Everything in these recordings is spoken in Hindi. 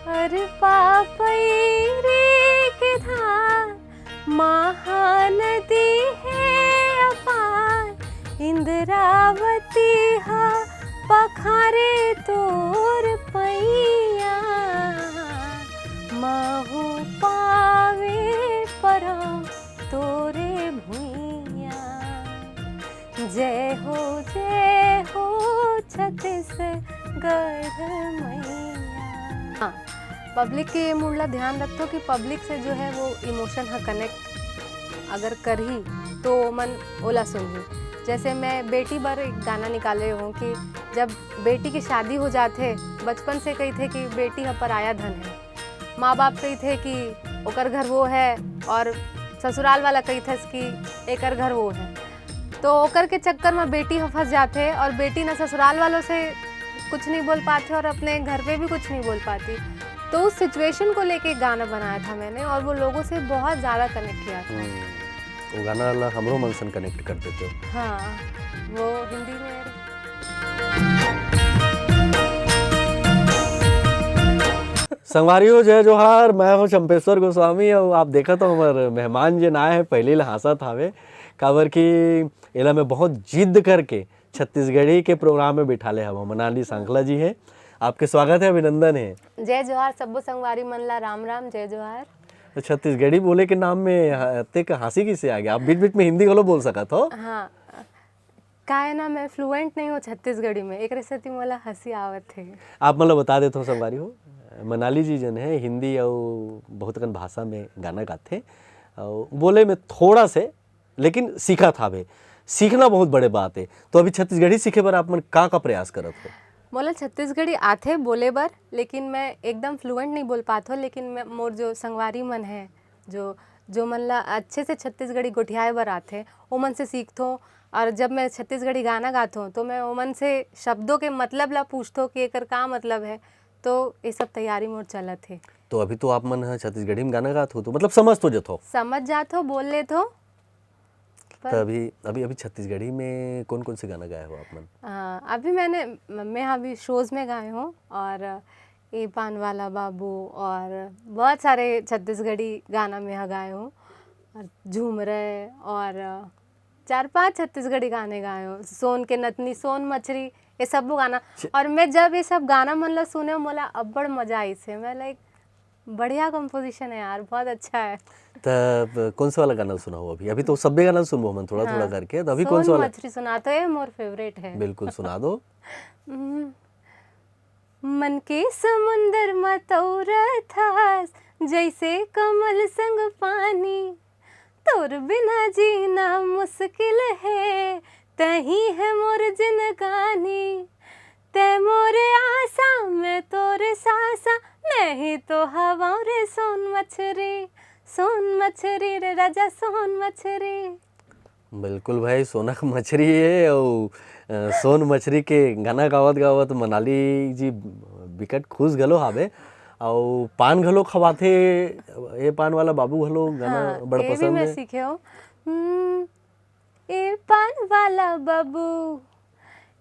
अरे पापैरी की धार महानदी है अपार, इंद्रावती हा पखारे तोर पैया, महू पावे परम तोरे भुइया। जय हो छत्तीसगढ़ मैया। हाँ, पब्लिक के मुड़ला ध्यान रखो कि पब्लिक से जो है वो इमोशन हा कनेक्ट अगर करही तो मन ओला सुनही। जैसे मैं बेटी बर एक गाना निकाले हूँ कि जब बेटी की शादी हो जाते बचपन से कही थे कि बेटी हा पराया धन है, माँ बाप कही थे कि ओकर घर वो है और ससुराल वाला कही थे कि एकर घर वो है, तो ओकर के चक्कर में बेटी हा फंस जाते और बेटी ना ससुराल वालों से कुछ नहीं बोल पाते और अपने घर पे भी कुछ नहीं बोल पाती। तो उस सिचुएशन को लेके गाना बनाया था मैंने और वो लोगों से बहुत ज़्यादा कनेक्ट किया था। वो गाना ला हमरो मन से कनेक्ट कर देते हो। हाँ, वो हिंदी में। संगवारियों जय जोहार, मैं हूँ चंपेश्वर गोस्वामी और आप देखा तो हमारे मेहमान जे ना है पहले ला हंसत हावे काबर की एला में बहुत जिद करके छत्तीसगढ़ी के प्रोग्राम में बिठाले हवा। मनाली सांखला जी है, आपके स्वागत है, अभिनंदन है। जय जोहार सबो संगवारी मन ला राम राम, जय जोहार। तो छत्तीसगढ़ी बोले के नाम में तेक हंसी किसे आ गया? आप बीच बीच में हिंदी बोलो बोल सकत हो। हाँ, का है ना मैं फ्लुएंट नहीं हूँ छत्तीसगढ़ी में, एक रेसिपी मोला हंसी आवत है। आप मतलब बता देते हो संगवारी हो, मनाली जी जन है हिंदी और बहुत कन भाषा में गाना गाते और बोले में थोड़ा से लेकिन सीखा था वे, सीखना बहुत बड़े बात है। तो अभी छत्तीसगढ़ी सीखे बर आप मन का प्रयास करत हो? मोला छत्तीसगढ़ी आथे बोले बर, लेकिन मैं एकदम फ्लुएंट नहीं बोल पात हो। लेकिन मैं मोर जो संगवारी मन है जो मन ला अच्छे से छत्तीसगढ़ी गोठियाए बर आथे ओ मन से सीखथो। और जब मैं छत्तीसगढ़ी गाना गात हूँ तो मैं ओ मन से शब्दों के मतलब ला पूछथो कि एकर का मतलब है, तो ये सब तैयारी मोर चलत है। तो अभी तो आप मन छत्तीसगढ़ी में गाना गात हो तो मतलब समझ तो जत हो, समझ जात हो, बोल लेत हो। तो अभी छत्तीसगढ़ी में कौन कौन से गाना गाए हो आप मन? अभी मैं अभी शोज़ में गाए हूँ और ए पान वाला बाबू और बहुत सारे छत्तीसगढ़ी गाना में गाए हूँ और झूम रहे और 4-5 छत्तीसगढ़ी गाने गाए हूँ। सोन के नतनी, सोन मछरी, ये सब गाना। और मैं जब ये सब गाना मन ला सुने मोला अब्बड़ मजा आई से, मैं लाइक बढ़िया कंपोजिशन है यार, बहुत अच्छा है। तब कौन सा वाला गाना सुना हो? अभी तो सभी गाना सुनो मन थोड़ा थोड़ा करके, तो अभी कौन सा वाला? मछली सुना तो ये मोर फेवरेट है। बिल्कुल सुना दो। मन के समुंदर में तौरत हास, जैसे कमल संग पानी, तोर बिना जीना मुश्किल है, तही है मोर जिनगानी, ते मोरे आशा में तोरे सासा, मैं ही तो हवा रे सोन मछरी रे राजा सोन मछरी। बिल्कुल भाई, सोनक मछरी है और सोन मछरी के गाना गावत गावत मनाली जी बिकट खुश गलो हावे और पान घलो खवाथे। ए पान वाला बाबू घलो गाना बड़ पसंद है। मैं सीखे हो ए पान वाला बाबू,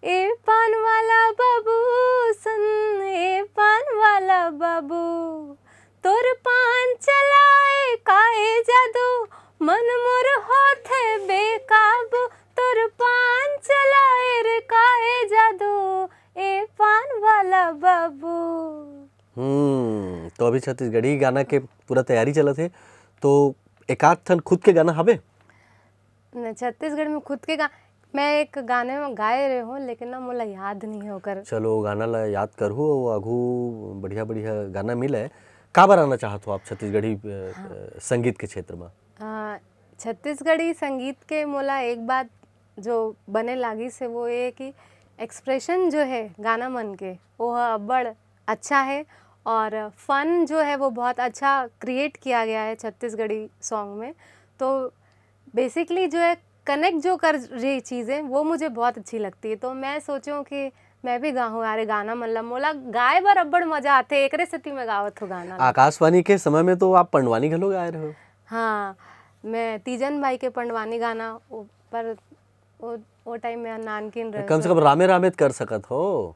ए पान वाला बाबू सुन, ए पान वाला बाबू, तोर पान चलाए काए जादू, मन मोर होथे बेकाबू, तोर पान चलाए रे काए जादू, ए पान वाला बाबू। तो अभी छत्तीसगढ़ी गाना के पूरा तैयारी चलत है, तो एकाध ठन खुद के गाना हवे? छत्तीसगढ़ में खुद के मैं एक गाने में गाए रहे हूँ लेकिन ना मोला याद नहीं होकर। चलो गाना ला याद करहु और आघू बढ़िया बढ़िया गाना मिले। का बनाना चाहत हो आप छत्तीसगढ़ी संगीत के क्षेत्र में? छत्तीसगढ़ी संगीत के मोला एक बात जो बने लागी से वो ये कि एक्सप्रेशन जो है गाना मन के वो बड़ अच्छा है और फन जो है वो बहुत अच्छा क्रिएट किया गया है छत्तीसगढ़ी सॉन्ग में। तो बेसिकली जो है कनेक्ट जो कर रही चीज़ें वो मुझे बहुत अच्छी लगती है, तो मैं सोचूं कि मैं भी गाऊँ यार गाना, मतलब मोला गाए बर अब्बड़ मजा आते, एक रेसिपी में गावत हो गाना। आकाशवाणी के समय में तो आप पंडवानी घलो गाए रहे हो? हाँ, मैं तीजन भाई के पंडवानी गाना पर वो टाइम में नानकिन रहे। कम से कम रामे रामे कर सकत हो।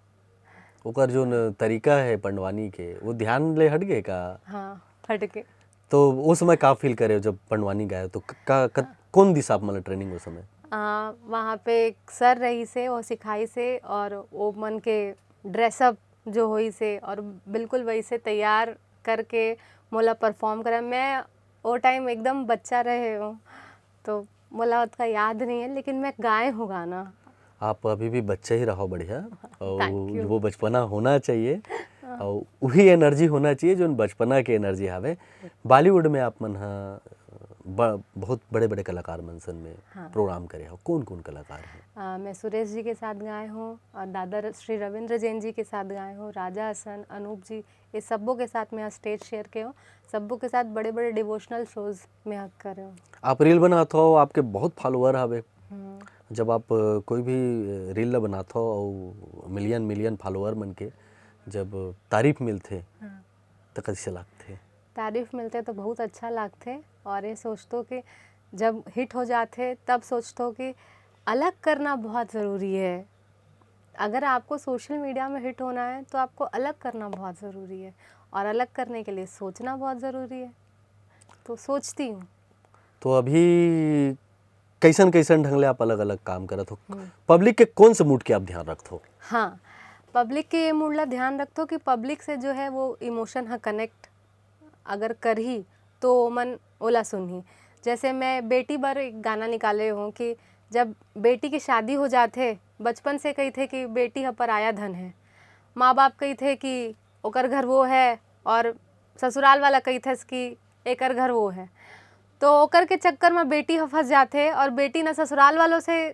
ओकर जो तरीका है पंडवानी के वो ध्यान ले हट गए का? हाँ हटके। तो उस समय का फील करे जब पंडवानी गाए तो कौन दिशा आप मतलब ट्रेनिंग उस समय? वहाँ पे एक सर रही से वो सिखाई से और वो मन के ड्रेसअप जो हुई से और बिल्कुल वही से तैयार करके मोला परफॉर्म करा। मैं वो टाइम एकदम बच्चा रहे हूँ तो मोला उसका याद नहीं है, लेकिन मैं गाए हूँ गाना। आप अभी भी बच्चे ही रहो बढ़िया, Thank और you. वो बचपना होना चाहिए और वही एनर्जी होना चाहिए जो बचपना के एनर्जी हवे। बॉलीवुड में आप मन बहुत बड़े बड़े कलाकार मनसन में प्रोग्राम करे हो, कौन कौन कलाकार हैं? मैं सुरेश जी के साथ गाए हूँ और दादा श्री रविंद्र जैन जी के साथ गाए हूँ, राजा हसन, अनूप जी, ये सबों के साथ मैं स्टेज शेयर किया हूँ। सबों के साथ बड़े बड़े डिवोशनल शोज में हक करे हूँ। आप रील बनाते हो, आपके बहुत फॉलोअर हवे। जब आप कोई भी रील बनाते हो और मिलियन मिलियन फॉलोअर मन के जब तारीफ मिलते तो कैसे लगते? तारीफ मिलते तो बहुत अच्छा लगते और ये सोचतो कि जब हिट हो जाते तब सोचतो कि अलग करना बहुत ज़रूरी है। अगर आपको सोशल मीडिया में हिट होना है तो आपको अलग करना बहुत ज़रूरी है और अलग करने के लिए सोचना बहुत ज़रूरी है, तो सोचती हूँ। तो अभी कैसन कैसन ढंग ले आप अलग अलग काम करत हो? पब्लिक के कौन से मूड के आप ध्यान रखते हो? हाँ, पब्लिक के ये मूड ला ध्यान रखतो कि पब्लिक से जो है वो इमोशन है कनेक्ट अगर करही तो मन ओला सुनही। जैसे मैं बेटी पर एक गाना निकाले हूँ कि जब बेटी की शादी हो जाते, बचपन से कही थे कि बेटी ह पराया धन है, माँ बाप कही थे कि ओकर घर वो है और ससुराल वाला कही थे कि एकर घर वो है, तो ओकर के चक्कर में बेटी ह फंस जाते और बेटी ना ससुराल वालों से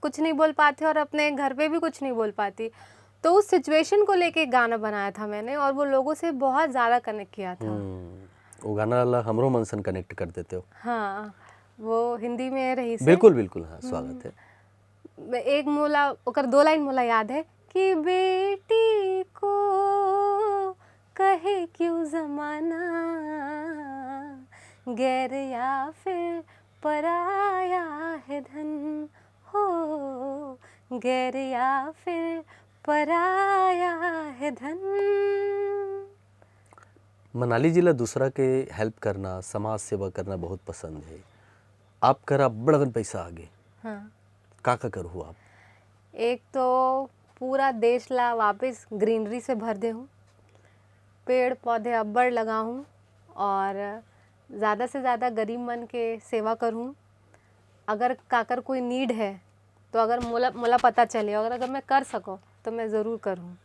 कुछ नहीं बोल पाती और अपने घर पे भी कुछ नहीं बोल पाती। तो उस सिचुएशन को लेके गाना बनाया था मैंने और वो लोगों से बहुत ज़्यादा कनेक्ट किया था। वो गाना ला हमरो मनसन कनेक्ट कर देते हो? हाँ, वो हिंदी में रही से। बिल्कुल बिल्कुल, हाँ स्वागत है। एक मोला ओकर 2 लाइन मोला याद है कि बेटी को कहे क्यों जमाना, गैर या फिर पराया है धन हो, गैर या फिर पराया है धन। मनाली जी ला दूसरा के हेल्प करना, समाज सेवा करना बहुत पसंद है। आप करा बड़गन पैसा आगे हाँ, का करू आप? एक तो पूरा देश ला वापस ग्रीनरी से भर दे हूँ, पेड़ पौधे अब्बड़ लगाऊँ और ज़्यादा से ज़्यादा गरीब मन के सेवा करूँ। अगर काकर कोई नीड है तो अगर मोला पता चले, अगर मैं कर सकूँ तो मैं ज़रूर करूँ।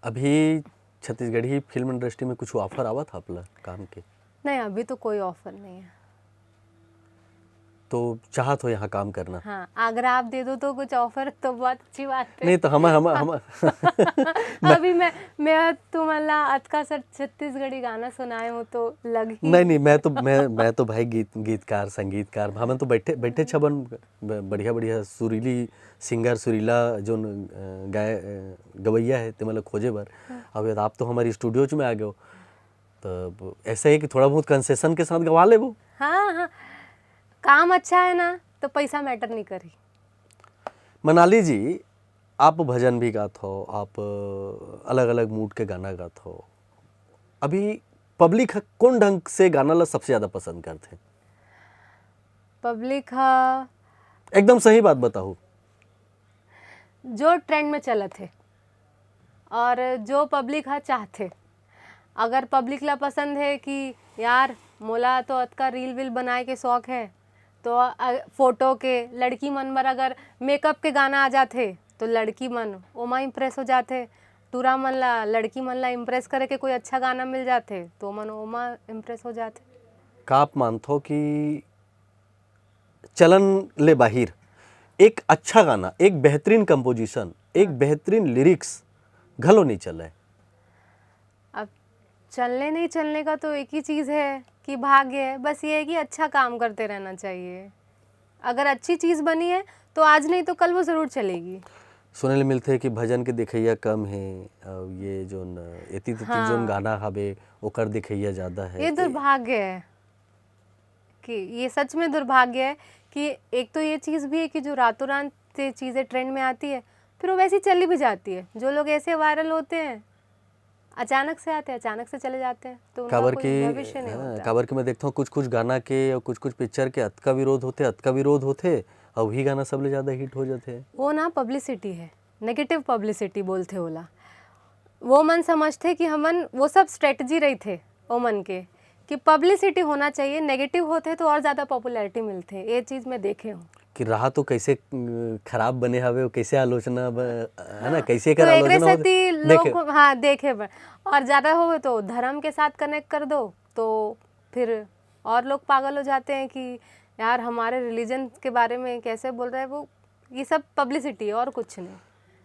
अभी छत्तीसगढ़ी फिल्म इंडस्ट्री में कुछ ऑफर आवा था आपला काम के? नहीं, अभी तो कोई ऑफर नहीं है। तो चाहत हो यहाँ काम करना? हाँ, अगर आप दे दो तो कुछ ऑफर तो बहुत अच्छी बात है। नहीं तो हम अभी मैं तुम्हारा अतका सर छत्तीसगढ़ी गाना सुनाए हूँ तो लग ही नहीं मैं तो भाई गीतकार संगीतकार, हम तो बैठे छबन बढ़िया बढ़िया सुरीली सिंगर, सुरीला जो गवैया है ते मतलब खोजे बर। अब आप तो हमारी स्टूडियो में आ गए हो तो ऐसे है कि थोड़ा बहुत कंसेशन के साथ गवा ले वो। हाँ हाँ, काम अच्छा है ना तो पैसा मैटर नहीं करी। मनाली जी, आप भजन भी गाते हो, आप अलग अलग मूड के गाना गाते हो। अभी पब्लिक कौन ढंग से गाना ला सबसे ज्यादा पसंद करते हैं? पब्लिक एकदम सही बात बताओ। जो ट्रेंड में चलत है और जो पब्लिक चाहते। अगर पब्लिक ला पसंद है कि यार मोला तो अतका रील वील बनाए के शौक है, तो फोटो के लड़की मन पर अगर मेकअप के गाना आ जाते तो लड़की मन ओमा इम्प्रेस हो जाते। टूरा मन ला लड़की मन ला इम्प्रेस करे के कोई अच्छा गाना मिल जाते तो मन ओमा इम्प्रेस हो जाते। का आप मानते हो कि चलन ले बाहिर एक अच्छा गाना, एक बेहतरीन कंपोजिशन, एक बेहतरीन लिरिक्स घलो नहीं चल है? अब चलने नहीं चलने का तो एक ही चीज़ है कि भाग्य है। बस ये है कि अच्छा काम करते रहना चाहिए। अगर अच्छी चीज़ बनी है तो आज नहीं तो कल वो ज़रूर चलेगी। सुने ले मिलते हैं कि भजन के दिखैया कम है, ये जो एती तेती जोन गाना हवे ओकर दिखैया ज़्यादा है। ये दुर्भाग्य है कि ये सच में दुर्भाग्य है कि एक तो ये चीज़ भी है कि जो रातों रात से चीज़ें ट्रेंड में आती है फिर वो वैसी चली भी जाती है। जो लोग ऐसे वायरल होते हैं अचानक से आते हैं, अचानक से चले जाते हैं, तो उनका काबर कोई की भविष्य नहीं होता। काबर की मैं देखता हूँ कुछ कुछ गाना के और कुछ कुछ पिक्चर के अतका विरोध होते और वही गाना सबले ज़्यादा हिट हो जाते हैं। वो ना पब्लिसिटी है, नेगेटिव पब्लिसिटी बोलते होला। वो मन समझते कि हमन वो सब स्ट्रेटजी रही थे वो मन के कि पब्लिसिटी होना चाहिए, नेगेटिव होते तो और ज़्यादा पॉपुलैरिटी मिलते। ये चीज़ मैं देखे हूँ कि रहा तो कैसे खराब बने हवे और कैसे आलोचना है ना, कैसे तो कर एक आलोचना सती देखे। लोग हाँ देखे और ज़्यादा हो तो धर्म के साथ कनेक्ट कर दो तो फिर और लोग पागल हो जाते हैं कि यार हमारे रिलीजन के बारे में कैसे बोल रहे हैं वो। ये सब पब्लिसिटी है और कुछ नहीं।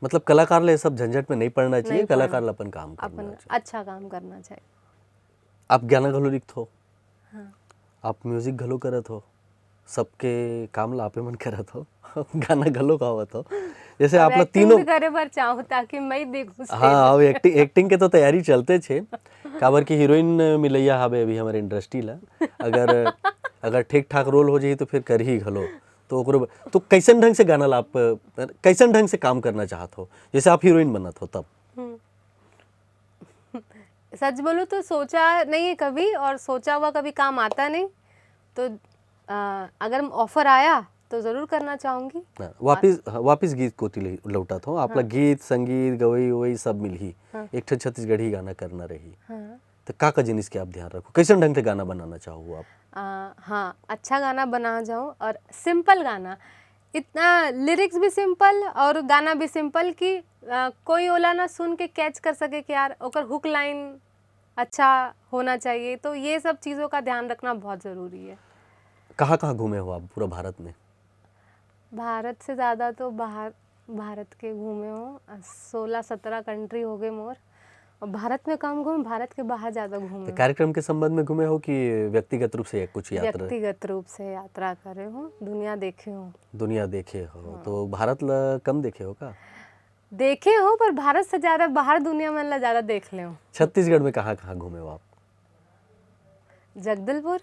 मतलब कलाकार ले सब झंझट में नहीं पड़ना चाहिए, नहीं पड़ना। कलाकार ला अपन काम करना अपन चाहिए। अच्छा काम करना चाहिए। आप गाना घलो लिखत हो, हाँ आप म्यूजिक घलो करत हो, सबके काम ला आपे मन करत हो गाना घलो गावत हो, जैसे आप ला तीनों करे पर चाहूँ ताकि मैं देखूँ। हाँ अब एक्टिंग के तो तैयारी चलते छे। काबर की हीरोइन मिलैया हवे अभी हमारे इंडस्ट्री ला, अगर ठीक ठाक रोल हो जाई तो फिर कर ही घलो। तो ओकरो तो कैसन ढंग से गाना ला आप कैसन ढंग से काम करना चाहत हो, जैसे आप हीरोइन बनत हो तब? सच बोलूँ तो सोचा नहीं है कभी, और सोचा हुआ कभी काम आता नहीं। तो अगर ऑफर आया तो ज़रूर करना चाहूँगी। वापिस गीत कोती लौटा था आप ला गीत संगीत गवई वही सब मिलही, एक ठो छत्तीसगढ़ी गाना करना रही। तो का जिनिस के आप ध्यान रखो, कैसन ढंग से गाना बनाना चाहो आप? हाँ अच्छा गाना बना जाऊँ और सिंपल गाना, इतना लिरिक्स भी सिंपल और गाना भी सिंपल कि कोई ओला ना सुन के कैच कर सके कि यार ओकर हुक लाइन अच्छा होना चाहिए। तो ये सब चीज़ों का ध्यान रखना बहुत ज़रूरी है। कहाँ कहाँ घूमे हो आप पूरा भारत में? भारत से ज़्यादा तो बाहर भारत के घूमे हो, 16-17 कंट्री हो गए मोर। और भारत में कम घूम, भारत के बाहर ज़्यादा घूमे। तो कार्यक्रम के संबंध में घूमे हो कि व्यक्तिगत रूप से कुछ यात्रा? व्यक्तिगत रूप से यात्रा करे हो, दुनिया देखे हो। दुनिया देखे हो। तो भारत ला कम देखे हो का? देखे हो पर भारत से ज़्यादा बाहर दुनिया में ला ज़्यादा देख ले हो। छत्तीसगढ़ में कहाँ कहाँ घूमे हो आप? जगदलपुर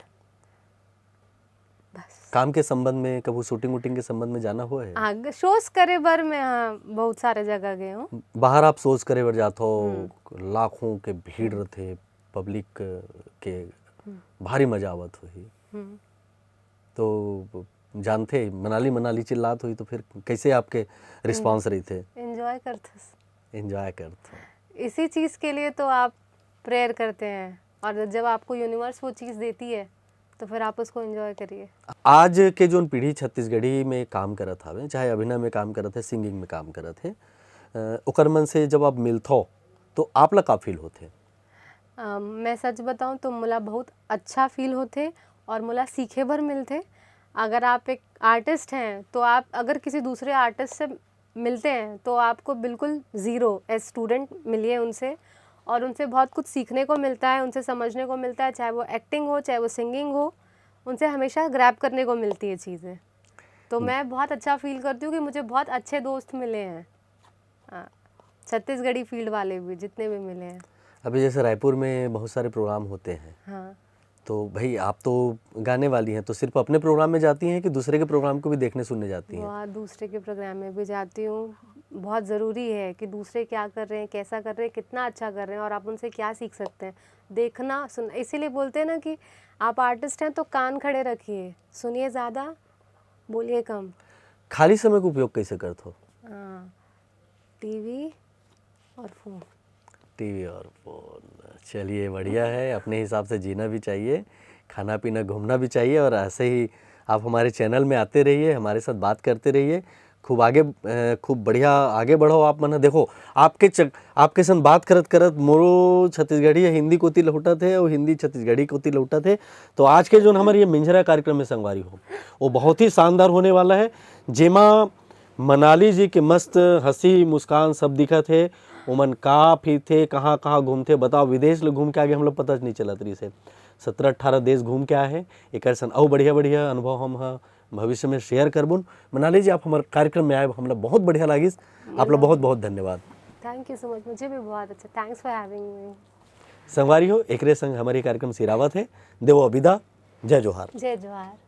बस। काम के संबंध में कभी शूटिंग वूटिंग के संबंध में जाना हुआ है? आगे शोज करे बर मैं हाँ बहुत सारे जगह गए हूँ। बाहर आप सोच करे बर जात हो, लाखों के भीड़ रहते, पब्लिक के भारी मजा आवत हुई। तो जानते मनाली मनाली चिल्लात हुई तो फिर कैसे आपके रिस्पांस रही थे? एंजॉय करते। इसी चीज़ के लिए तो आप प्रेयर करते हैं, और जब आपको यूनिवर्स वो चीज़ देती है तो फिर आप उसको एंजॉय करिए। आज के जो पीढ़ी छत्तीसगढ़ी में काम करत हवे, चाहे अभिनय में काम करत है, सिंगिंग में काम करत है, ओकर मन से जब आप मिलथो तो आप ला का फील होते? मैं सच बताऊं तो मुला बहुत अच्छा फील होते और मुला सीखे भर मिलते। अगर आप एक आर्टिस्ट हैं तो आप अगर किसी दूसरे आर्टिस्ट से मिलते हैं तो आपको बिल्कुल ज़ीरो एज स्टूडेंट मिलिए उनसे, और उनसे बहुत कुछ सीखने को मिलता है, उनसे समझने को मिलता है, चाहे वो एक्टिंग हो चाहे वो सिंगिंग हो, उनसे हमेशा ग्रैब करने को मिलती है चीज़ें। तो मैं बहुत अच्छा फील करती हूँ कि मुझे बहुत अच्छे दोस्त मिले हैं, छत्तीसगढ़ी फील्ड वाले भी जितने भी मिले हैं। अभी जैसे रायपुर में बहुत सारे प्रोग्राम होते हैं, हाँ तो भाई आप तो गाने वाली हैं, तो सिर्फ अपने प्रोग्राम में जाती हैं कि दूसरे के प्रोग्राम को भी देखने सुनने जाती हैं? बहुत दूसरे के प्रोग्राम में भी जाती हूँ। बहुत ज़रूरी है कि दूसरे क्या कर रहे हैं, कैसा कर रहे हैं, कितना अच्छा कर रहे हैं और आप उनसे क्या सीख सकते हैं, देखना सुनना। इसीलिए बोलते हैं ना कि आप आर्टिस्ट हैं तो कान खड़े रखिए, सुनिए ज़्यादा, बोलिए कम। खाली समय का उपयोग कैसे करते हो? टीवी और फ़ोन। टीवी और फोन, चलिए बढ़िया है। अपने हिसाब से जीना भी चाहिए, खाना पीना घूमना भी चाहिए, और ऐसे ही आप हमारे चैनल में आते रहिए, हमारे साथ बात करते रहिए, खूब बढ़िया आगे बढ़ो। आप मना देखो आपके संग बात करत करत मोरो छत्तीसगढ़ी या हिंदी कोती लौटा थे और हिंदी छत्तीसगढ़ी कोती लौटा थे। तो आज के जो हमारे ये मिंजरा कार्यक्रम में संगवारी हो वो बहुत ही शानदार होने वाला है, जेमा मनाली जी के मस्त हंसी मुस्कान सब दिखत है। ओमन का फिर थे कहाँ कहाँ घूमते बताओ, विदेश ले घूम के आगे हम लोग पता नहीं चलत रही से 17-18 देश घूम के आए हैं। एक सन और बढ़िया बढ़िया अनुभव हम भविष्य में शेयर करबुन। मनाली जी आप हमारे कार्यक्रम में आए, हमला बहुत बढ़िया लागिस, आप लोग बहुत बहुत धन्यवाद। थैंक यू सो मच, मुझे भी बहुत अच्छा, थैंक्स फॉर हैविंग मी। संगवारी हो एकरे संग हमारे कार्यक्रम सिरावत है, देवो अबिदा, जय जोहार। जय जोहार।